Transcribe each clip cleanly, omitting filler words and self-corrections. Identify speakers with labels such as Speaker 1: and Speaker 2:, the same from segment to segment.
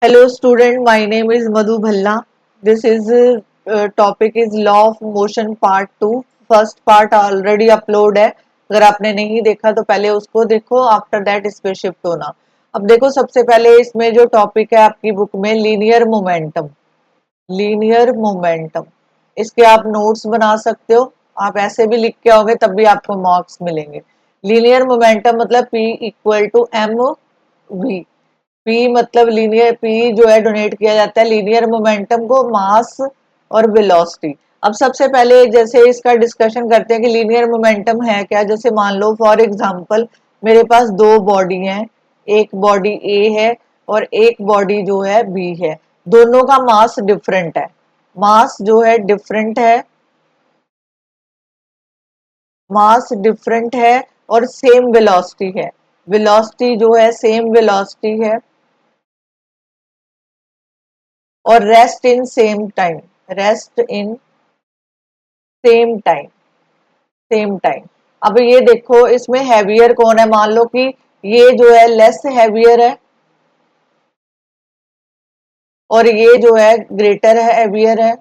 Speaker 1: Hello student, my name is Madhu Bhalla. This is topic is law of motion part 2. First part already upload है। अगर आपने नहीं देखा तो पहले उसको देखो, आफ्टर दैट इस पे शिफ्ट होना। अब देखो, सबसे पहले इसमें जो टॉपिक है आपकी बुक में लीनियर मोमेंटम। लीनियर मोमेंटम, इसके आप नोट्स बना सकते हो। आप ऐसे भी लिख के आओगे तब भी आपको मार्क्स मिलेंगे। लीनियर मोमेंटम मतलब P equal to M v. P मतलब लीनियर, पी जो है डोनेट किया जाता है लीनियर मोमेंटम को मास और वेलोसिटी। अब सबसे पहले जैसे इसका डिस्कशन करते हैं कि लीनियर मोमेंटम है क्या। जैसे मान लो फॉर एग्जांपल मेरे पास दो बॉडी हैं, एक बॉडी ए है और एक बॉडी जो है बी है। दोनों का मास डिफरेंट है, मास जो है डिफरेंट है, मास डिफरेंट है और सेम वेलोसिटी है। वेलोसिटी जो है सेम वेलोसिटी है और rest in same time, rest in same time, same time. अब ये देखो, इसमें हैवियर कौन है। मान लो कि ये जो है लेस हैवियर है और ये जो है ग्रेटर है, हैवियर है।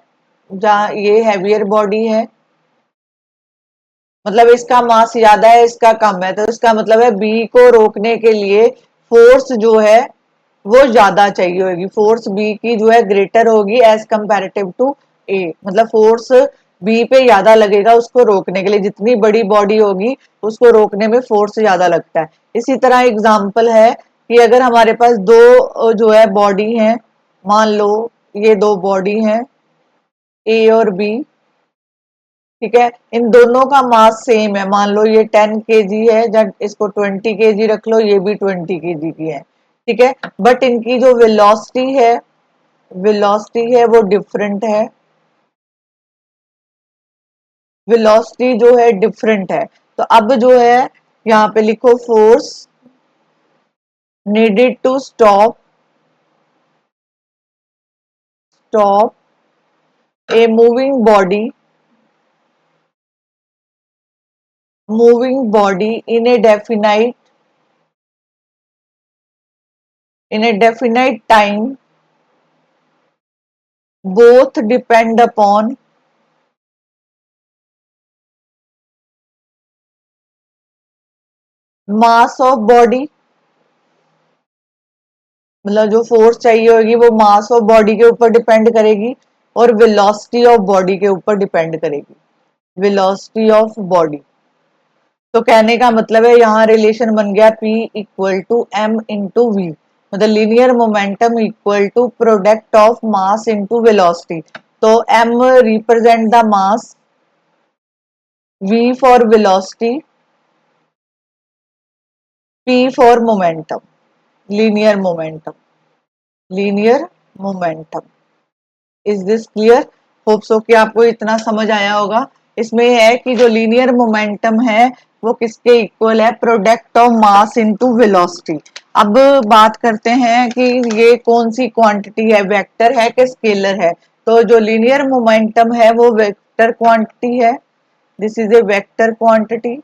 Speaker 1: जहाँ ये हैवियर बॉडी है, मतलब इसका मास ज्यादा है, इसका कम है, तो इसका मतलब है बी को रोकने के लिए फोर्स जो है वो ज्यादा चाहिए होगी। फोर्स बी की जो है ग्रेटर होगी एज कंपैरेटिव टू ए। मतलब फोर्स बी पे ज्यादा लगेगा उसको रोकने के लिए। जितनी बड़ी बॉडी होगी उसको रोकने में फोर्स ज्यादा लगता है। इसी तरह एग्जांपल है कि अगर हमारे पास दो जो है बॉडी है, मान लो ये दो बॉडी है ए और बी, ठीक है। इन दोनों का मास सेम है। मान लो ये 10 kg है, जब इसको 20 kg रख लो, ये भी 20 kg की है, ठीक है। बट इनकी जो वेलोसिटी है, वेलोसिटी है वो डिफरेंट है। वेलोसिटी जो है डिफरेंट है। तो अब जो है यहाँ पे लिखो force needed to stop, stop a moving body, moving body in a definite, in a definite time, both depend upon mass of body। मतलब जो फोर्स चाहिए होगी वो मास ऑफ बॉडी के ऊपर डिपेंड करेगी और वेलोसिटी ऑफ बॉडी के ऊपर डिपेंड करेगी, वेलोसिटी ऑफ बॉडी। तो कहने का मतलब है यहाँ रिलेशन बन गया P equal to M into V. मतलब linear momentum equal to product of mass into velocity. तो m represent the mass, v for velocity, p for momentum, linear momentum, linear momentum. Is this clear? Hope so कि आपको इतना समझ आया होगा। इसमें है कि जो लीनियर मोमेंटम है वो किसके इक्वल है, product of mass into velocity. अब बात करते हैं कि ये कौन सी क्वांटिटी है, वेक्टर है कि स्केलर है। तो जो लीनियर मोमेंटम है वो वेक्टर क्वांटिटी है। This is a vector quantity,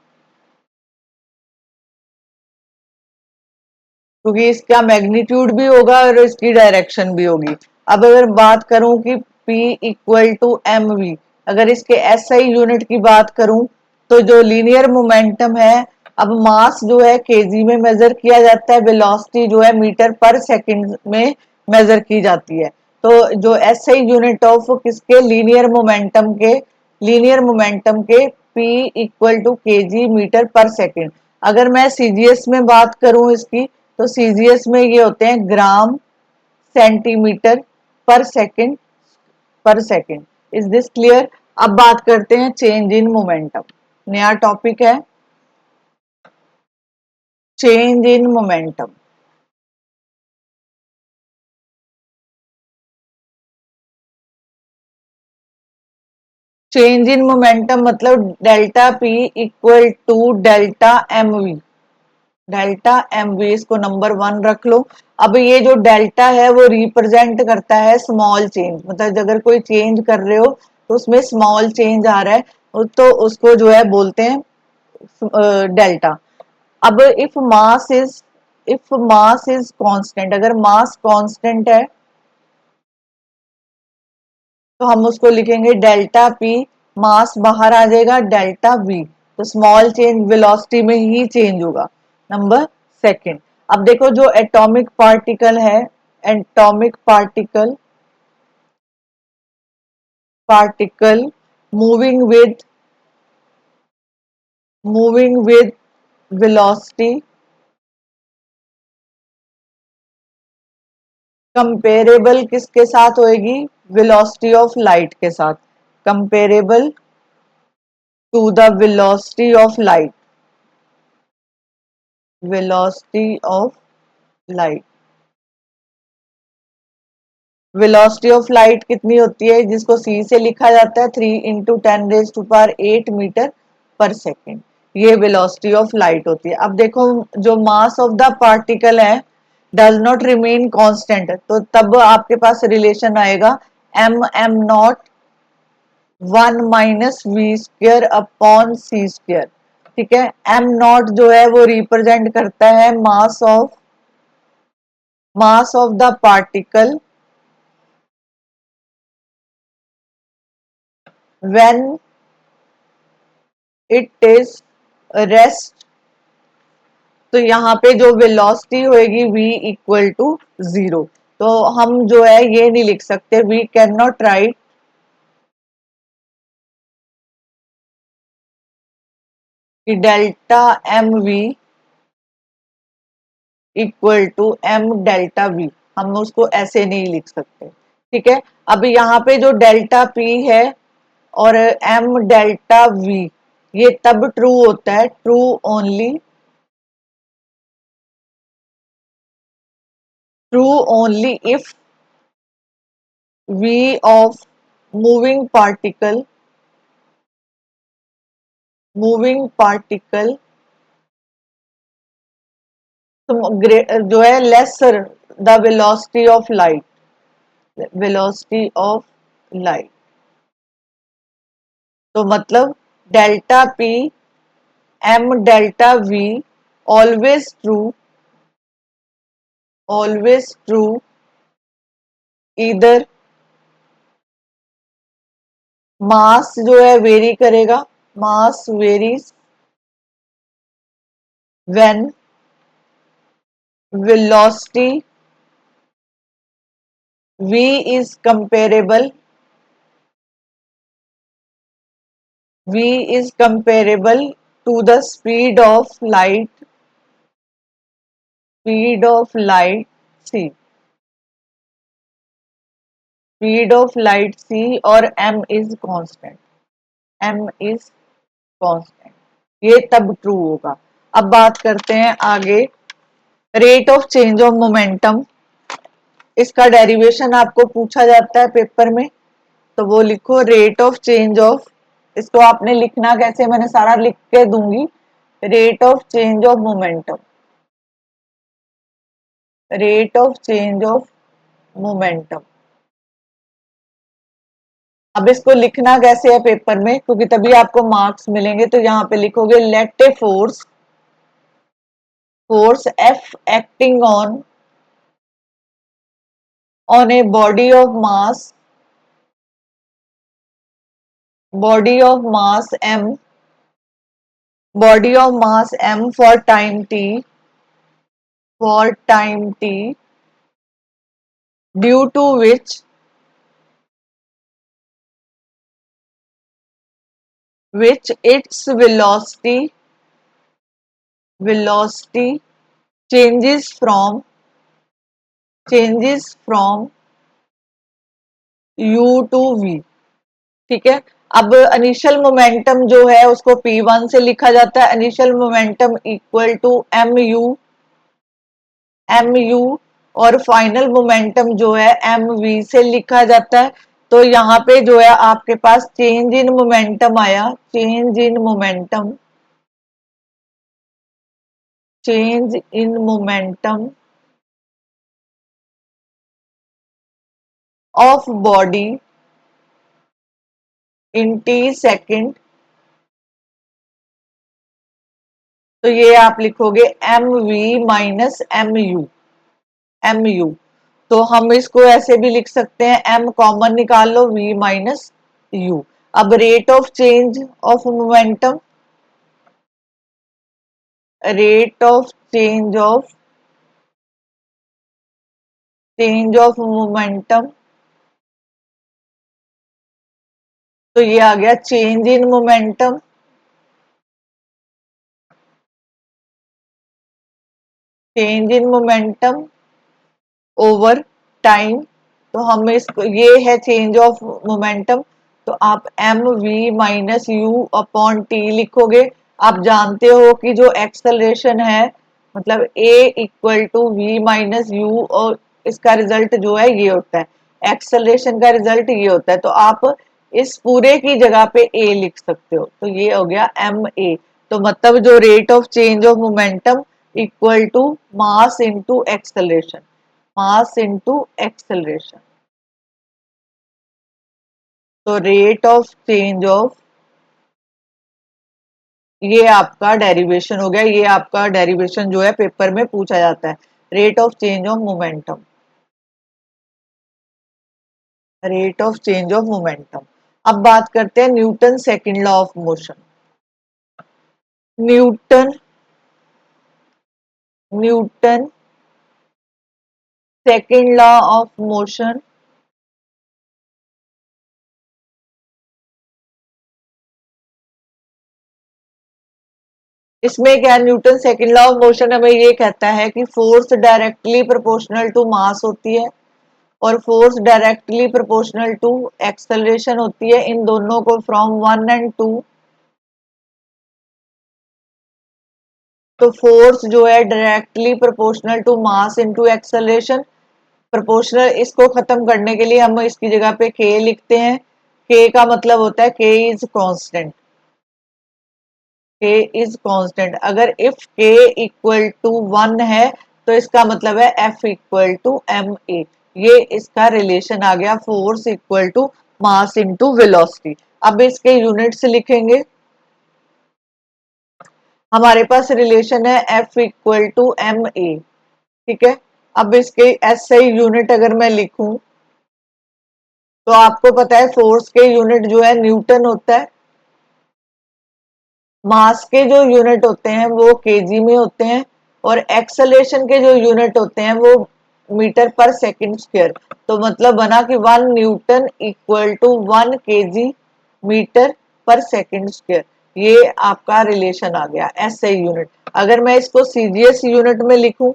Speaker 1: क्योंकि इसका मैग्नीट्यूड भी होगा और इसकी डायरेक्शन भी होगी। अब अगर बात करूं कि P equal to M v, अगर इसके SI यूनिट की बात करूं तो जो लीनियर मोमेंटम है, अब मास जो है केजी में मेजर किया जाता है, वेलोसिटी जो है मीटर पर सेकंड में मेजर की जाती है। तो जो SI यूनिट ऑफ किसके, लीनियर मोमेंटम के, लीनियर मोमेंटम के P equal to kg metre per second. अगर मैं सीजीएस में बात करूं इसकी, तो सीजीएस में ये होते हैं gram centimetre per second, per second. Is this clear? अब बात करते हैं चेंज इन मोमेंटम। नया टॉपिक है change in momentum. Change in momentum मतलब delta P equal to delta M V, delta M V, इसको नंबर 1 रख लो। अब ये जो डेल्टा है वो रिप्रेजेंट करता है स्मॉल चेंज। मतलब अगर कोई चेंज कर रहे हो तो उसमें स्मॉल चेंज आ रहा है तो उसको जो है बोलते हैं डेल्टा। अब if mass is if mass is constant, अगर मास कांस्टेंट है तो हम उसको लिखेंगे डेल्टा पी, मास बाहर आ जाएगा डेल्टा वी, तो स्मॉल चेंज वेलोसिटी में ही चेंज होगा। नंबर सेकंड, अब देखो जो एटॉमिक पार्टिकल है, atomic particle moving with velocity comparable किसके साथ होएगी, वेलोसिटी ऑफ लाइट के साथ, comparable to the velocity of light. Velocity of light कितनी होती है, जिसको सी से लिखा जाता है 3 × 10⁸ मीटर पर सेकेंड, ये वेलोसिटी ऑफ लाइट होती है। अब देखो जो मास ऑफ द पार्टिकल है डज नॉट रिमेन कांस्टेंट, तो तब आपके पास रिलेशन आएगा m m0 1 - v² upon c²। ठीक है, m0 जो है वो रिप्रेजेंट करता है mass of the particle when it is rest. तो यहाँ पे जो वेलोसिटी होएगी v = 0, तो हम जो है ये नहीं लिख सकते, वी कैन नॉट राइट कि डेल्टा एम वी m∆v, हम उसको ऐसे नहीं लिख सकते। ठीक है, अब यहाँ पे जो डेल्टा p है और m∆v, ये तब ट्रू होता है, true only if v of moving particle moving particle जो है lesser the velocity of light. तो मतलब delta P m∆v always true इधर मास जो है वेरी करेगा, mass varies when velocity v is comparable v is comparable to the speed of light c, speed of light c, और m is constant, ये तब true होगा। अब बात करते हैं आगे, rate of change of momentum, इसका डेरिवेशन आपको पूछा जाता है पेपर में, तो वो लिखो रेट ऑफ चेंज ऑफ, इसको आपने लिखना कैसे, मैंने सारा लिख के दूंगी, rate of change of momentum, rate of change of momentum. अब इसको लिखना कैसे है पेपर में, क्योंकि तभी आपको मार्क्स मिलेंगे, तो यहाँ पे लिखोगे let a force f acting on a body of mass m for time t due to which its velocity changes from u to v। ठीक है, अब इनिशियल मोमेंटम जो है उसको p1 से लिखा जाता है, initial momentum equal to mu, और फाइनल मोमेंटम जो है mv से लिखा जाता है। तो यहाँ पे जो है आपके पास चेंज इन मोमेंटम आया, change in momentum of body in t second तो ये आप लिखोगे m we minus m u, m u. तो हम इसको ऐसे भी लिख सकते हैं, एम कॉमन निकाल लो, वी माइनस यू। अब rate of change of momentum, rate of change of momentum, तो ये आ गया change in momentum, change in momentum over time. तो हम इसको, ये है चेंज ऑफ मोमेंटम, तो आप M we minus U upon T लिखोगे। आप जानते हो कि जो एक्सेलरेशन है, मतलब A equal to V minus U, और इसका रिजल्ट जो है ये होता है, एक्सेलरेशन का रिजल्ट ये होता है। तो आप इस पूरे की जगह पे ए लिख सकते हो, तो ये हो गया एम ए। तो मतलब जो rate of change of momentum equal to mass into acceleration, mass into acceleration. तो रेट ऑफ चेंज ऑफ, ये आपका डेरिवेशन हो गया, ये आपका डेरिवेशन जो है पेपर में पूछा जाता है, rate of change of momentum, rate of change of momentum. अब बात करते हैं Newton second law of motion. Newton, Newton second law of motion, इसमें क्या, Newton second law of motion हमें ये कहता है कि force directly proportional to mass होती है, और force directly proportional to acceleration होती है। इन दोनों को फ्रॉम 1 और 2, तो फोर्स जो है directly proportional to mass into acceleration. Proportional इसको खत्म करने के लिए हम इसकी जगह पे के लिखते हैं। के का मतलब होता है K is constant, K is constant. अगर इफ के इक्वल टू 1 है तो इसका मतलब है F equal to M A. ये इसका रिलेशन आ गया, force equal to mass into velocity. अब इसके यूनिट्स लिखेंगे। हमारे पास रिलेशन है F equal to M A, ठीक है। अब इसके ऐसे यूनिट अगर मैं लिखूं, तो आपको पता है फोर्स के यूनिट जो है न्यूटन होता है, मास के जो यूनिट होते हैं वो केजी में होते हैं, और एक्सेलरेशन के जो यूनिट होते हैं वो मीटर पर सेकंड स्क्वायर। तो मतलब बना कि 1 Newton equal to 1 KG metre per second square. ये आपका रिलेशन आ गया ऐसे यूनिट। अगर मैं इसको सीजीएस यूनिट में लिखूं,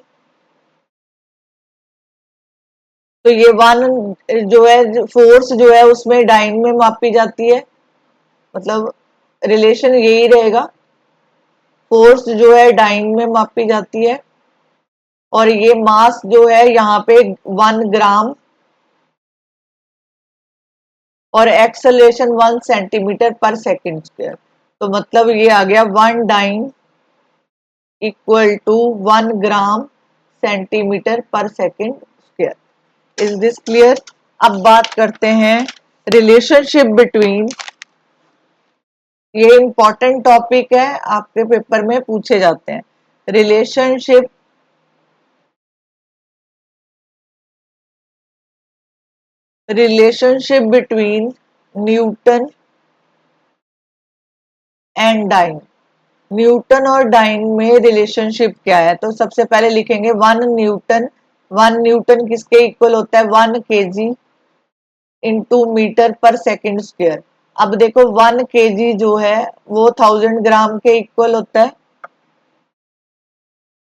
Speaker 1: तो ये वन जो है फोर्स जो है उसमें डाइन में मापी जाती है, मतलब रिलेशन यही रहेगा, फोर्स जो है डाइन में मापी जाती है, और ये मास जो है यहाँ पे 1 ग्राम, और acceleration 1 centimetre per second square. तो मतलब ये आ गया 1 dyne equal to 1 gram centimetre per second square. Is this clear? अब बात करते हैं रिलेशनशिप बिटवीन, ये इंपॉर्टेंट टॉपिक है, आपके पेपर में पूछे जाते हैं। Relationship, relationship between Newton and dyne. Newton और डाइन में रिलेशनशिप क्या है? तो सबसे पहले लिखेंगे 1 न्यूटन। 1 न्यूटन किसके इक्वल होता है? 1 KG into metre per second square. अब देखो 1 केजी जो है वो 1000 ग्राम के इक्वल होता है,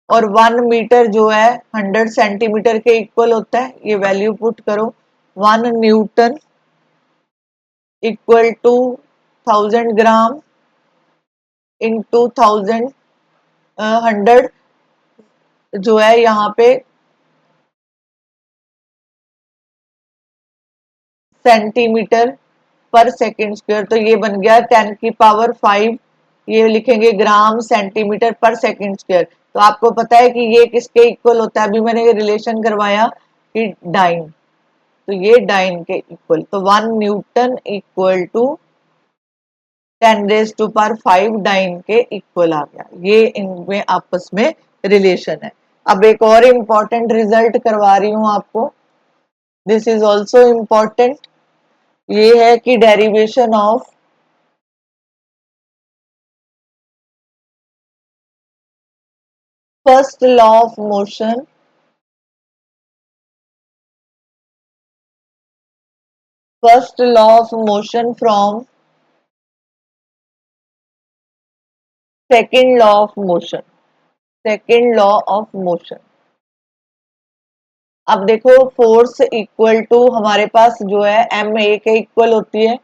Speaker 1: और 1 मीटर जो है 100 सेंटीमीटर के इक्वल होता है। ये वैल्यू पुट करो, 1 Newton equal to 1000 gram into 100 जो है यहाँ पे सेंटीमीटर पर सेकंड स्क्वायर। तो ये बन गया 10⁵। ये लिखेंगे ग्राम सेंटीमीटर पर सेकंड स्क्वायर। तो आपको पता है कि ये किसके इक्वल होता है? अभी मैंने ये रिलेशन करवाया कि डाइन, तो ये डाइन के इक्वल। तो 1 न्यूटन इक्वल टू 10⁵ के इक्वल आ गया। ये इनमें आपस में रिलेशन है। अब एक और इंपॉर्टेंट रिजल्ट करवा रही हूं आपको, दिस इज ऑल्सो इंपॉर्टेंट। ये है कि derivation of first law of motion, first law of motion from second law of motion, second law of motion. अब देखो फोर्स इक्वल टू हमारे पास जो है एम ए के इक्वल होती है,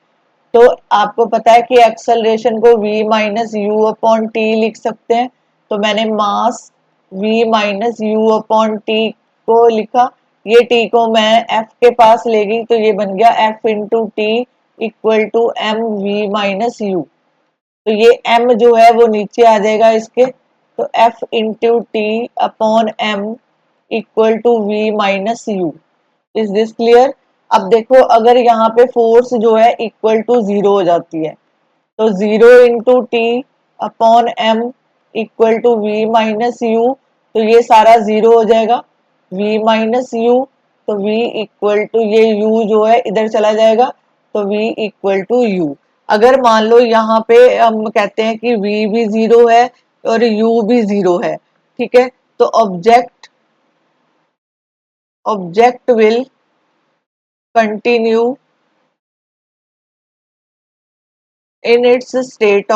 Speaker 1: तो आपको पता है कि एक्सेलरेशन को v minus U upon T लिख सकते हैं। तो मैंने मास v minus U upon T को लिखा। ये t को मैं f के पास ले गई तो ये बन गया f into T equal to M we minus U. तो ये m जो है वो नीचे आ जाएगा इसके, तो f into T upon M equal to V minus U. Is this clear? अब देखो अगर यहाँ पे फोर्स जो है इक्वल टू जीरो हो जाती है, तो zero into T upon M equal to V minus U, तो ये सारा जीरो हो जाएगा, v माइनस यू। तो v इक्वल टू ये u जो है इधर चला जाएगा, तो v इक्वल टू u। अगर मान लो यहाँ पे हम कहते हैं कि v भी जीरो है और u भी जीरो है, ठीक है, तो object object will continue in its state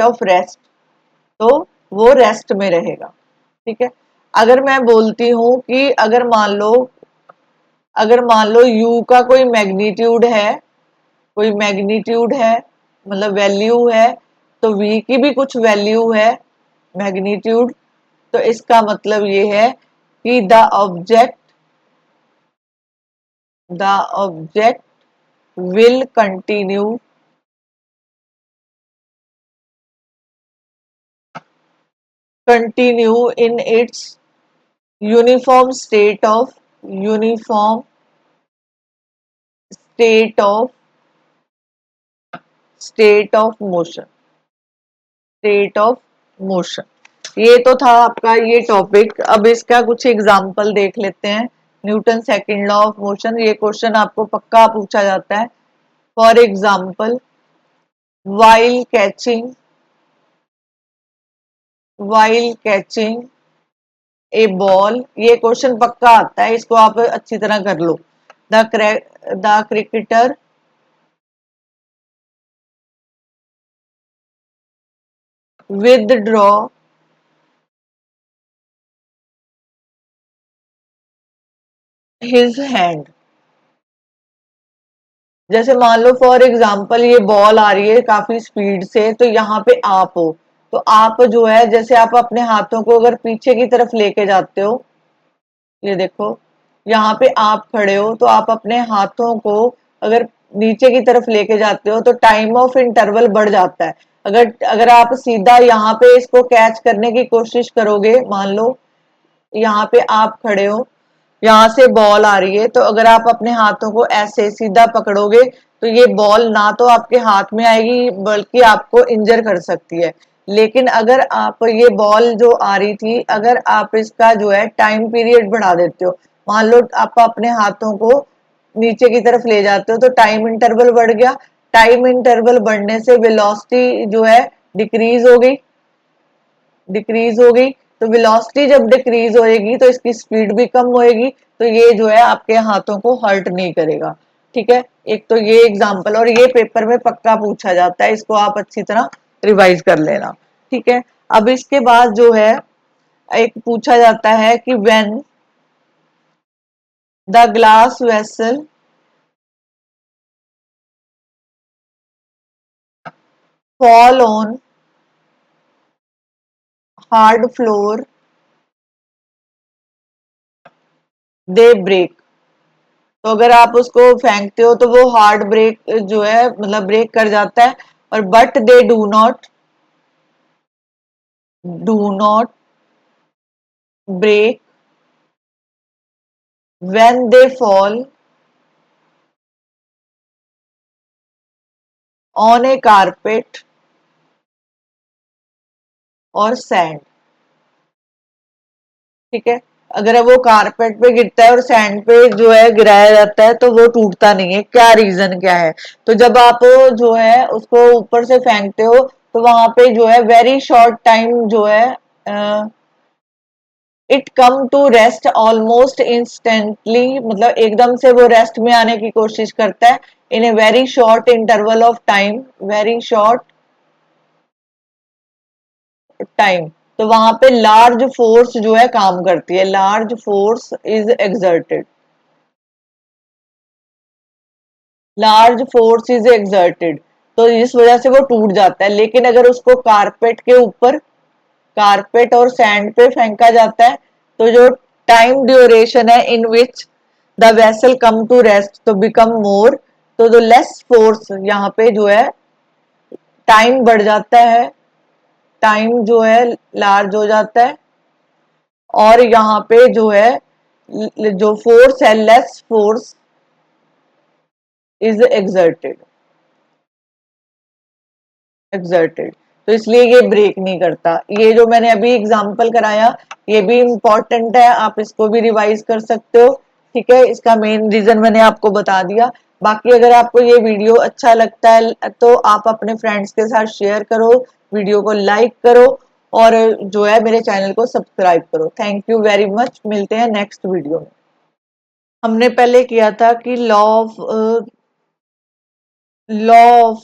Speaker 1: of rest, तो वो रेस्ट में रहेगा। ठीक है, अगर मैं बोलती हूं कि अगर मान लो u का कोई मैग्नीट्यूड है, कोई मैग्नीट्यूड है, मतलब वैल्यू है, तो v की भी कुछ वैल्यू है, मैग्नीट्यूड। तो इसका मतलब ये है कि the object will continue in its uniform uniform state of state of motion state of motion. ये तो था आपका ये टॉपिक। अब इसका कुछ एग्जाम्पल देख लेते हैं। Newton second law of motion, ये क्वेश्चन आपको पक्का पूछा जाता है। For example, while catching while catching a ball, ये क्वेश्चन पक्का आता है, इसको आप अच्छी तरह कर लो। The cricketer withdraw his hand. जैसे मान लो फॉर एग्जाम्पल ये बॉल आ रही है काफी स्पीड से, तो यहाँ पे आप हो, तो आप जो है जैसे आप अपने हाथों को अगर पीछे की तरफ लेके जाते हो, ये देखो यहाँ पे आप खड़े हो, तो आप अपने हाथों को अगर नीचे की तरफ लेके जाते हो तो टाइम ऑफ इंटरवल बढ़ जाता है। अगर अगर आप सीधा यहाँ पे इसको कैच करने की कोशिश करोगे, मान लो यहाँ पे आप खड़े हो, यहाँ से बॉल आ रही है, तो अगर आप अपने हाथों को ऐसे सीधा पकड़ोगे तो ये बॉल ना तो आपके हाथ में आएगी बल्कि आपको इंजर कर सकती है। लेकिन अगर आप ये बॉल जो आ रही थी, अगर आप इसका जो है टाइम पीरियड बढ़ा देते हो, मान लो आप अपने हाथों को नीचे की तरफ ले जाते हो, तो टाइम इंटरवल बढ़ गया। टाइम इंटरवल बढ़ने से वेलोसिटी जो है डिक्रीज हो गई। तो वेलोसिटी जब डिक्रीज होएगी तो इसकी स्पीड भी कम होएगी, तो ये जो है आपके हाथों को हर्ट नहीं करेगा। ठीक है, एक तो ये एग्जांपल, और ये पेपर में पक्का पूछा जाता है, इसको आप अच्छी तरह रिवाइज कर लेना। ठीक है, अब इसके बाद जो है एक पूछा जाता है कि when the glass vessel fall on hard floor they break. तो अगर आप उसको फेंकते हो तो वो हार्ड ब्रेक जो है मतलब ब्रेक कर जाता है, और but they do not break when they fall on a carpet और सैंड। ठीक है, अगर वो कारपेट पे गिरता है और सैंड पे जो है गिराया जाता है तो वो टूटता नहीं है, क्या रीजन क्या है? तो जब आप जो है उसको ऊपर से फेंकते हो तो वहां पे जो है वेरी शॉर्ट टाइम जो है it come to rest almost instantly, मतलब एकदम से वो रेस्ट में आने की कोशिश करता है in a very short interval of time, very short time. तो वहां पे लार्ज फोर्स जो है काम करती है, large force is exerted, large force is exerted, तो इस वजह से वो टूट जाता है। लेकिन अगर उसको कारपेट के ऊपर, कारपेट और सैंड पे फेंका जाता है तो जो टाइम ड्यूरेशन है in which the vessel come to rest तो बिकम मोर, तो जो लेस फोर्स यहाँ पे जो है टाइम बढ़ जाता है, टाइम जो है लार्ज हो जाता है, और यहाँ पे जो है जो फोर्स है less force is exerted, exerted, तो इसलिए ये ब्रेक नहीं करता। ये जो मैंने अभी एग्जांपल कराया ये भी इंपॉर्टेंट है, आप इसको भी रिवाइज कर सकते हो। ठीक है, इसका मेन रीजन मैंने आपको बता दिया। बाकी अगर आपको ये वीडियो अच्छा लगता है तो आप अपने फ्रेंड्स के साथ शेयर करो, वीडियो को लाइक करो, और जो है मेरे चैनल को सब्सक्राइब करो। थैंक यू वेरी मच, मिलते हैं नेक्स्ट वीडियो में। हमने पहले किया था कि लॉ ऑफ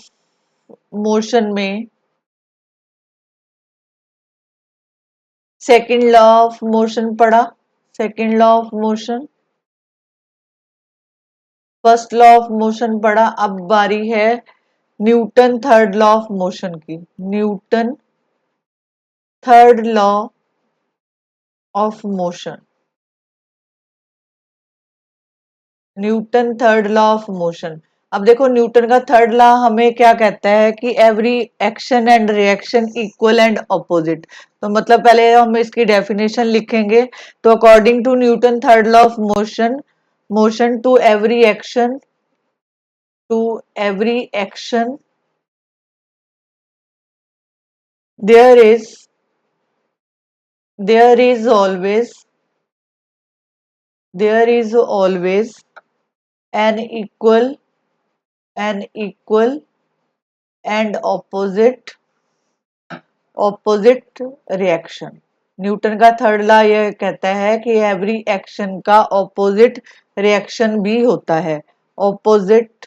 Speaker 1: मोशन में सेकंड लॉ ऑफ मोशन पढ़ा, second law of motion, first law of motion पढ़ा। अब बारी है Newton third law of motion की, Newton third law of motion, Newton third law of motion. अब देखो न्यूटन का थर्ड लॉ हमें क्या कहता है कि every action and reaction equal and opposite. तो मतलब पहले हम इसकी डेफिनेशन लिखेंगे। तो according to Newton third law of motion, motion to every action there there is always there is always an equal and opposite reaction। Newton का third law ये कहता है कि एवरी एक्शन का ऑपोजिट रिएक्शन भी होता है, ऑपोजिट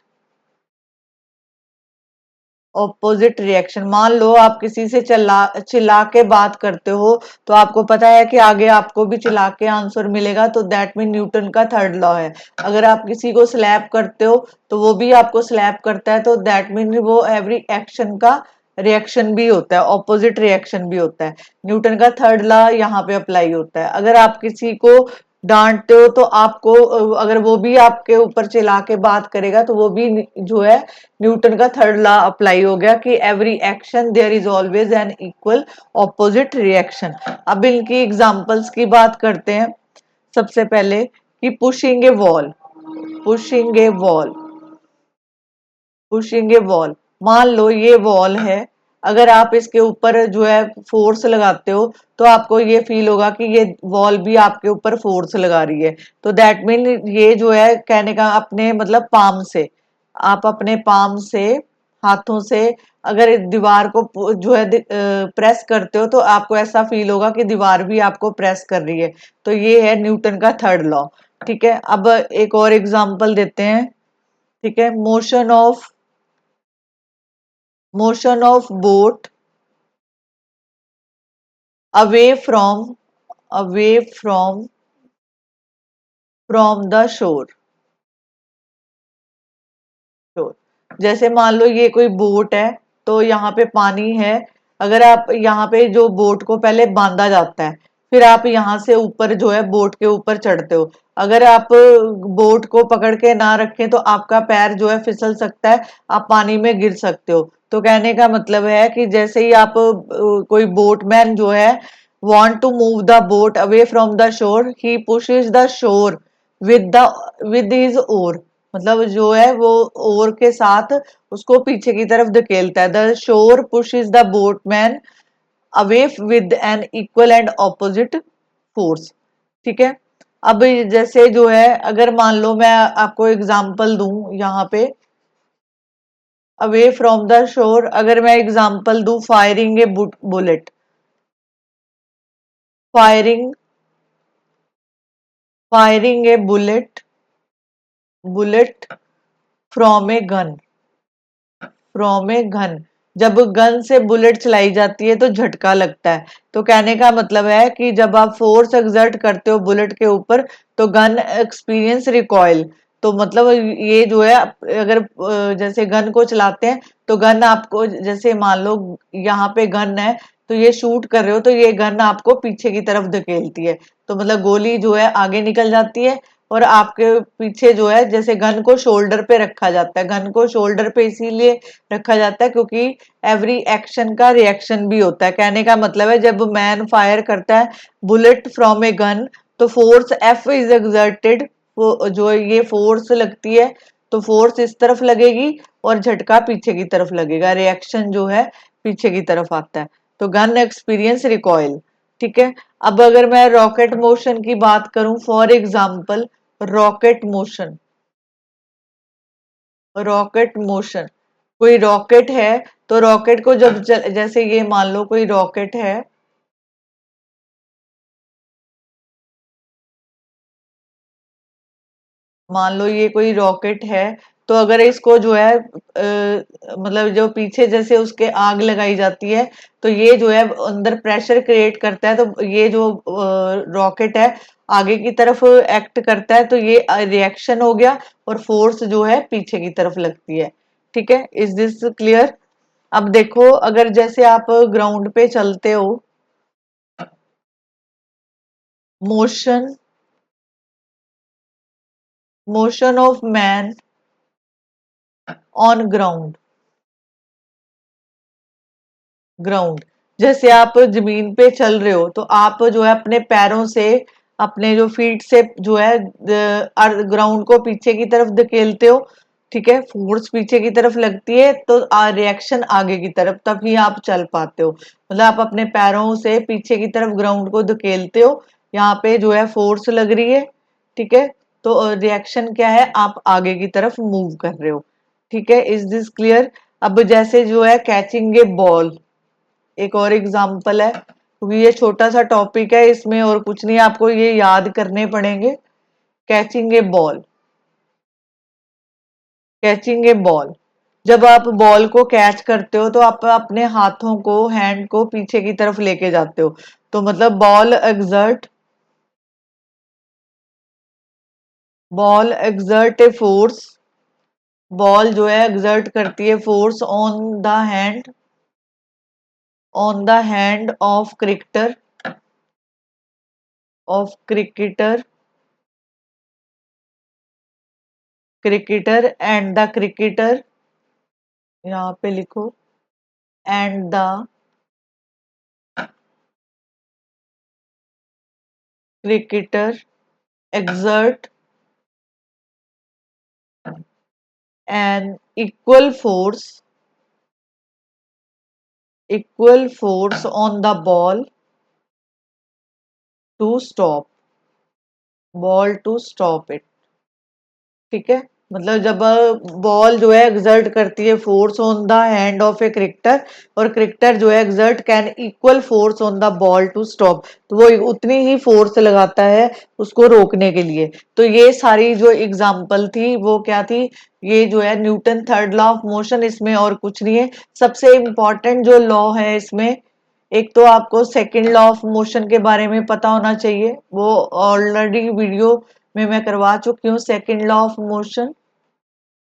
Speaker 1: ऑपोजिट रिएक्शन। मान लो आप किसी से चिल्ला के बात करते हो तो आपको पता है कि आगे आपको भी चिल्ला के आंसर मिलेगा, तो दैट मीन न्यूटन का थर्ड लॉ है। अगर आप किसी को स्लैप करते हो तो वो भी आपको स्लैप करता है, तो दैट मीन वो एवरी एक्शन का रिएक्शन भी होता है, ऑपोजिट रिएक्शन भी होता है। न्यूटन का थर्ड लॉ यहाँ पे अप्लाई होता है। अगर आप किसी को डांटते हो तो आपको अगर वो भी आपके ऊपर चिल्ला के बात करेगा तो वो भी जो है न्यूटन का थर्ड लॉ अप्लाई हो गया कि every action there is always an equal opposite reaction. अब इनकी एग्जांपल्स की बात करते हैं। सबसे पहले कि पुशिंग ए वॉल, पुशिंग ए वॉल, पुशिंग ए वॉल। मान लो ये वॉल है, अगर आप इसके ऊपर जो है फोर्स लगाते हो तो आपको ये फील होगा कि ये वॉल भी आपके ऊपर फोर्स लगा रही है। तो दैट मीन ये जो है कहने का अपने मतलब पाम से, आप अपने पाम से, हाथों से अगर इस दीवार को जो है प्रेस करते हो तो आपको ऐसा फील होगा कि दीवार भी आपको प्रेस कर रही है। तो ये है न्यूटन का थर्ड लॉ। ठीक है, अब एक और एग्जांपल देते हैं। ठीक है, motion of boat away from away from the shore, sure. जैसे मान लो ये कोई बोट है, तो यहाँ पे पानी है, अगर आप यहाँ पे जो बोट को पहले बांधा जाता है, फिर आप यहाँ से ऊपर जो है बोट के ऊपर चढ़ते हो। अगर आप बोट को पकड़ के ना रखें तो आपका पैर जो है फिसल सकता है, आप पानी में गिर सकते हो। तो कहने का मतलब है कि जैसे ही आप कोई बोटमैन जो है want to move the boat away from the shore, he pushes the shore with the with his oar, मतलब जो है वो ओर के साथ उसको पीछे की तरफ धकेलता है। The shore pushes the boatman away with an equal and opposite force. ठीक है, अब जैसे जो है अगर मान लो मैं आपको एग्जांपल दूं यहाँ पे, अवे फ्रॉम द शोर, अगर मैं एग्जांपल दूं firing A bullet, firing firing A bullet from a gun, from a gun, जब गन से बुलेट चलाई जाती है तो झटका लगता है। तो कहने का मतलब है कि जब आप फोर्स एक्सर्ट करते हो बुलेट के ऊपर तो गन एक्सपीरियंस रिकॉइल। तो मतलब ये जो है अगर जैसे गन को चलाते हैं तो गन आपको, जैसे मान लो यहाँ पे गन है तो ये शूट कर रहे हो तो ये गन आपको पीछे की तरफ धकेलती है, तो मतलब गोली जो है आगे निकल जाती है और आपके पीछे जो है, जैसे गन को शोल्डर पे रखा जाता है, गन को शोल्डर पे इसीलिए रखा जाता है क्योंकि एवरी एक्शन का रिएक्शन भी होता है। कहने का मतलब है जब मैन फायर करता है बुलेट फ्रॉम ए गन तो फोर्स एफ इज एक्सर्टेड, वो जो ये फोर्स लगती है तो फोर्स इस तरफ लगेगी और झटका पीछे की तरफ लगेगा, रिएक्शन जो है पीछे की तरफ आता है। तो गन एक्सपीरियंस रिकॉइल। ठीक है, अब अगर मैं रॉकेट मोशन की बात करूं, for example rocket motion, rocket motion, कोई रॉकेट है तो रॉकेट को जब जैसे ये मान लो कोई रॉकेट है, मान लो ये कोई रॉकेट है, तो अगर इसको जो है मतलब जो पीछे जैसे उसके आग लगाई जाती है तो ये जो है अंदर प्रेशर क्रिएट करता है, तो ये जो रॉकेट है आगे की तरफ एक्ट करता है तो ये रिएक्शन हो गया और फोर्स जो है पीछे की तरफ लगती है। ठीक है, इज दिस क्लियर? अब देखो अगर जैसे आप ग्राउंड पे चलते हो, motion, motion of man on ground, ground, जैसे आप जमीन पे चल रहे हो तो आप जो है अपने पैरों से, अपने जो फीट से जो है ग्राउंड को पीछे की तरफ धकेलते हो। ठीक है, फोर्स पीछे की तरफ लगती है तो रिएक्शन आगे की तरफ, तभी आप चल पाते हो। मतलब आप अपने पैरों से पीछे की तरफ ग्राउंड को धकेलते हो, यहाँ पे जो है फोर्स लग रही है। ठीक है, तो रिएक्शन क्या है, आप आगे की तरफ मूव कर रहे हो। ठीक है, इज दिस क्लियर? अब जैसे जो है कैचिंग ए बॉल, एक और एग्जाम्पल है क्योंकि ये छोटा सा टॉपिक है, इसमें और कुछ नहीं, आपको ये याद करने पड़ेंगे। Catching a ball, catching a ball, जब आप बॉल को कैच करते हो तो आप अपने हाथों को, हैंड को पीछे की तरफ लेके जाते हो, तो मतलब ball exert a force, ball जो है एक्सर्ट करती है force on the hand, on the hand of cricketer, of cricketer, cricketer and the cricketer, यहाँ पे लिखो and the cricketer exert an equal force on the to stop ball to stop it। ठीक है, मतलब जब ball जो है exert करती है force on the hand of a cricketer और क्रिकेटर जो है exert can equal force on the ball to stop, तो वो उतनी ही फोर्स लगाता है उसको रोकने के लिए। तो ये सारी जो एग्जांपल थी वो क्या थी, ये जो है Newton third law of motion, इसमें और कुछ नहीं है। सबसे इंपॉर्टेंट जो लॉ है इसमें, एक तो आपको सेकंड लॉ ऑफ मोशन के बारे में पता होना चाहिए, वो ऑलरेडी वीडियो में मैं करवा चुकी हूँ। Second law of motion,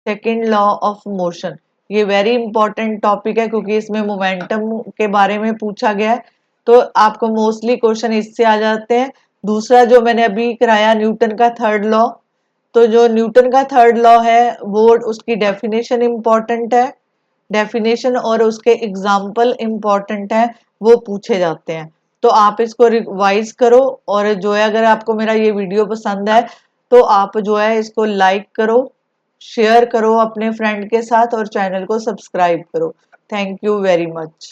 Speaker 1: second law of motion, ये वेरी इंपॉर्टेंट टॉपिक है क्योंकि इसमें मोमेंटम के बारे में पूछा गया है, तो आपको मोस्टली क्वेश्चन इससे आ जाते हैं। दूसरा जो मैंने अभी कराया न्यूटन का थर्ड लॉ, तो जो न्यूटन का थर्ड लॉ है वो उसकी डेफिनेशन इंपॉर्टेंट है, डेफिनेशन और उसके एग्जाम्पल इंपॉर्टेंट है, वो पूछे जाते हैं। तो आप इसको रिवाइज करो और जो है अगर आपको मेरा ये वीडियो पसंद है तो आप जो है इसको लाइक करो, शेयर करो अपने फ्रेंड के साथ और चैनल को सब्सक्राइब करो। Thank you very much.